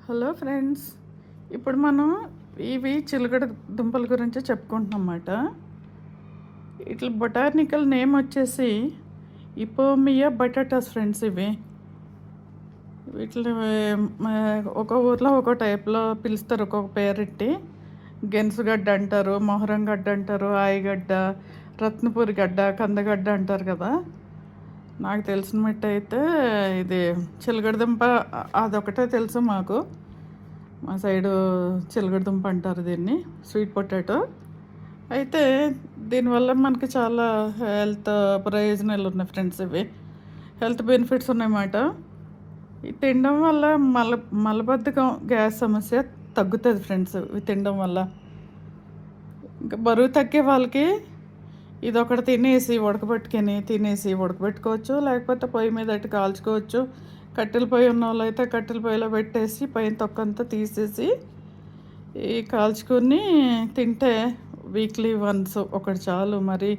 Hello friends, ఇప్పుడు మనం ఇవి చిలకడ దుంపల గురించి చెప్పుకుంటున్నమాట. ఇట్లా బొటానికల్ నేమ్ వచ్చేసి ఇపోమియా బటాటాస్ ఫ్రెండ్స్. ఇవి వీటిని ఒక ఊర్లో ఒక టైప్లో పిలుస్తారు, ఒక్కొక్క పేరెట్టి. గెనుసుగడ్డ అంటారు, మొహరం గడ్డ అంటారు, ఆయిగడ్డ, రత్నపూరి గడ్డ, కందగడ్డ అంటారు కదా. నాకు తెలిసిన మట్టి అయితే ఇది చిలకడదుంప అదొకటే తెలుసు మాకు. మా సైడు చిలకడదుంప అంటారు దీన్ని, స్వీట్ పొటాటో. అయితే దీనివల్ల మనకి చాలా హెల్త్ ప్రయోజనాలు ఉన్నాయి ఫ్రెండ్స్. ఇవి హెల్త్ బెనిఫిట్స్ ఉన్నాయన్నమాట. ఇది తినడం వల్ల మలబద్ధకం, గ్యాస్ సమస్య తగ్గుతుంది ఫ్రెండ్స్. ఇవి తినడం వల్ల ఇంకా బరువు తగ్గే వాళ్ళకి ఇది ఒకటి తినేసి ఉడకబెట్టుకోవచ్చు, లేకపోతే పొయ్యి మీద అట్టి కాల్చుకోవచ్చు. కట్టెల పొయ్యి ఉన్న వాళ్ళు అయితే కట్టెల పొయ్యిలో పెట్టేసి పైన తొక్కంతా తీసేసి ఈ కాల్చుకొని తింటే వీక్లీ వన్స్ ఒకటి చాలు. మరి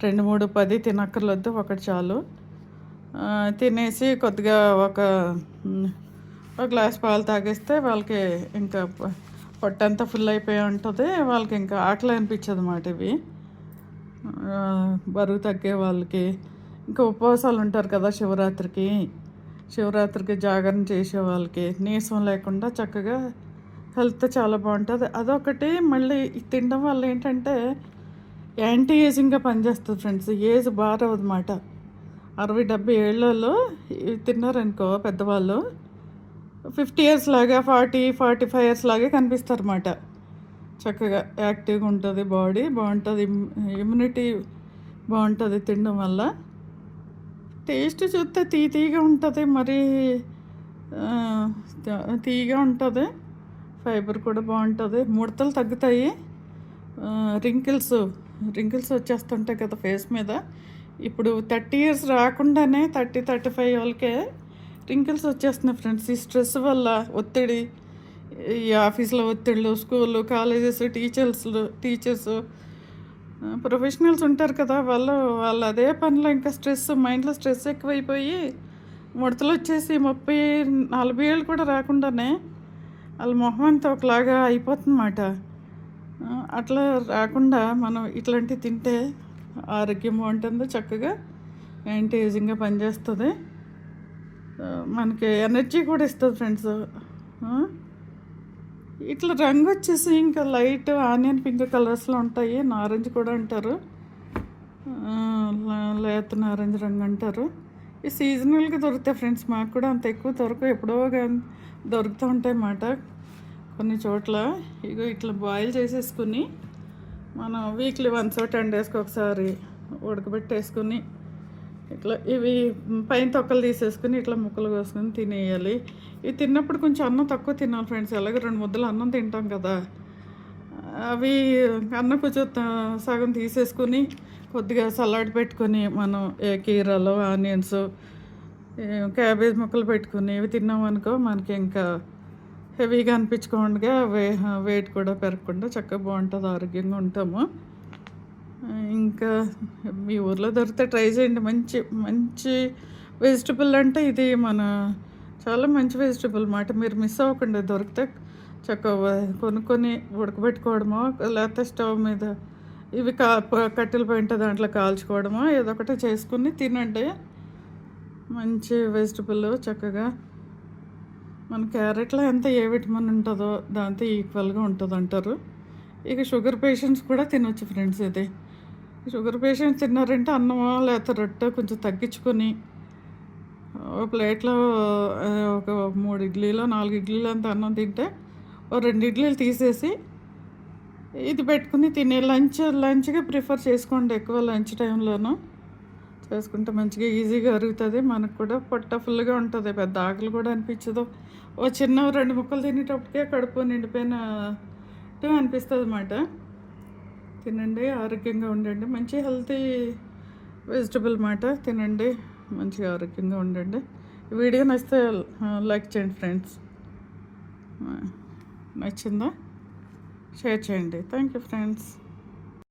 2, 3, 10 తినక్కర్లేదు, ఒకటి చాలు. తినేసి కొద్దిగా ఒక గ్లాస్ పాలు తాగేస్తే వాళ్ళకి ఇంకా పొట్టంతా ఫుల్ అయిపోయి ఉంటుంది. వాళ్ళకి ఇంకా ఆకలి అనిపించదు అన్నమాట. ఇవి బరువు తగ్గే వాళ్ళకి, ఇంకా ఉపవాసాలు ఉంటారు కదా శివరాత్రికి జాగరణ చేసే వాళ్ళకి నీరసం లేకుండా చక్కగా హెల్త్ చాలా బాగుంటుంది. అదొకటి. మళ్ళీ తినడం వల్ల ఏంటంటే యాంటీ ఏజింగ్గా పనిచేస్తుంది ఫ్రెండ్స్. ఏజ్ బాగా అన్నమాట. 60-70 ఏళ్ళలో ఇవి తిన్నారనుకో పెద్దవాళ్ళు 50 years లాగా, 40-45 years లాగే కనిపిస్తారు అన్నమాట. చక్కగా యాక్టివ్గా ఉంటుంది, బాడీ బాగుంటుంది, ఇమ్యూనిటీ బాగుంటుంది తినడం వల్ల. టేస్ట్ చూస్తే తీయగా ఉంటుంది, మరి తీయగా ఉంటుంది. ఫైబర్ కూడా బాగుంటుంది, ముడతలు తగ్గుతాయి. రింకిల్స్ వచ్చేస్తుంటాయి కదా ఫేస్ మీద. ఇప్పుడు 30 years రాకుండానే 30-35 వాళ్ళకే రింకిల్స్ వచ్చేస్తున్నాయి ఫ్రెండ్స్. ఈ స్ట్రెస్ వల్ల, ఒత్తిడి, ఈ ఆఫీస్లో ఒత్తిళ్ళు, స్కూళ్ళు, కాలేజెస్, టీచర్స్, ప్రొఫెషనల్స్ ఉంటారు కదా, వాళ్ళు అదే పనిలో ఇంకా మైండ్లో స్ట్రెస్ ఎక్కువైపోయి ముడతలు వచ్చేసి 30-40 ఏళ్ళు కూడా రాకుండానే వాళ్ళ మొహం అంతా ఒకలాగా అయిపోతుందన్నమాట. అట్లా రాకుండా మనం ఇట్లాంటివి తింటే ఆరోగ్యం బాగుంటుంది, చక్కగా యాంటీ ఏజింగ్గా పనిచేస్తుంది, మనకి ఎనర్జీ కూడా ఇస్తుంది ఫ్రెండ్స్. ఇట్లా రంగు వచ్చేసి ఇంకా లైట్ ఆనియన్ పింక్ కలర్స్లో ఉంటాయి. నారెంజ్ కూడా అంటారు, లేత నారెంజ్ రంగు అంటారు. ఈ సీజనల్గా దొరుకుతాయి ఫ్రెండ్స్. మాకు కూడా అంత ఎక్కువ దొరకవు, ఎప్పుడో దొరుకుతూ ఉంటాయి అన్నమాట కొన్ని చోట్ల. ఇగో ఇట్లా బాయిల్ చేసేసుకుని మనం వీక్లీ వన్స్ 10 daysకి ఒకసారి ఉడకబెట్టేసుకుని ఇట్లా ఇవి పైన తొక్కలు తీసేసుకుని ఇట్లా ముక్కలు కోసుకొని తినేయాలి. ఇవి తిన్నప్పుడు కొంచెం అన్నం తక్కువ తినాలి ఫ్రెండ్స్. అలాగే 2 ముద్దలు అన్నం తింటాం కదా, అవి అన్నం కొంచెం సగం తీసేసుకుని కొద్దిగా సలాడ్ పెట్టుకొని మనం కీరాలు, ఆనియన్స్, క్యాబేజ్ ముక్కలు పెట్టుకుని ఇవి తిన్నామనుకో మనకి ఇంకా హెవీగా అనిపించుకోకుండా వెయిట్ కూడా పెరగకుండా చక్కగా బాగుంటుంది, ఆరోగ్యంగా ఉంటాము. ఇంకా మీ ఊర్లో దొరికితే ట్రై చేయండి. మంచి వెజిటబుల్ అంటే ఇది చాలా మంచి వెజిటబుల్ అన్నమాట. మీరు మిస్ అవ్వకుండా దొరికితే చక్కగా కొనుక్కొని ఉడకబెట్టుకోవడమో, లేకపోతే స్టవ్ మీద ఇవి కట్టెల పొయ్యి దాంట్లో కాల్చుకోవడమో ఏదో ఒకటి చేసుకుని తినండి. మంచి వెజిటబుల్. చక్కగా మన క్యారెట్లో ఎంత ఏ విటమిన్ ఉంటుందో దాంతో ఈక్వల్గా ఉంటుంది అంటారు. ఇక షుగర్ పేషెంట్స్ కూడా తినొచ్చు ఫ్రెండ్స్. ఇది షుగర్ పేషెంట్స్ తిన్నారంటే అన్నమో లేకపోతే రొట్టె కొంచెం తగ్గించుకొని ఒక ప్లేట్లో ఒక 3 ఇడ్లీలో 4 ఇడ్లీలు అంత అన్నం తింటే 2 ఇడ్లీలు తీసేసి ఇది పెట్టుకుని తినే లంచ్గా ప్రిఫర్ చేసుకోండి. ఎక్కువ లంచ్ టైంలోనూ చేసుకుంటే మంచిగా ఈజీగా అరుగుతుంది, మనకు కూడా పొట్ట ఫుల్గా ఉంటుంది, పెద్ద ఆకలి కూడా అనిపించదు. చిన్న 2 ముక్కలు తినేటప్పటికే కడుపు నిండిపోయినట్టు అనిపిస్తుంది అన్నమాట. తినండి, ఆరోగ్యంగా ఉండండి. మంచి హెల్తీ వెజిటబుల్ మాట. తినండి, మంచిగా ఆరోగ్యంగా ఉండండి. వీడియో నచ్చితే లైక్ చేయండి ఫ్రెండ్స్. నచ్చిందా షేర్ చేయండి. Thank you friends.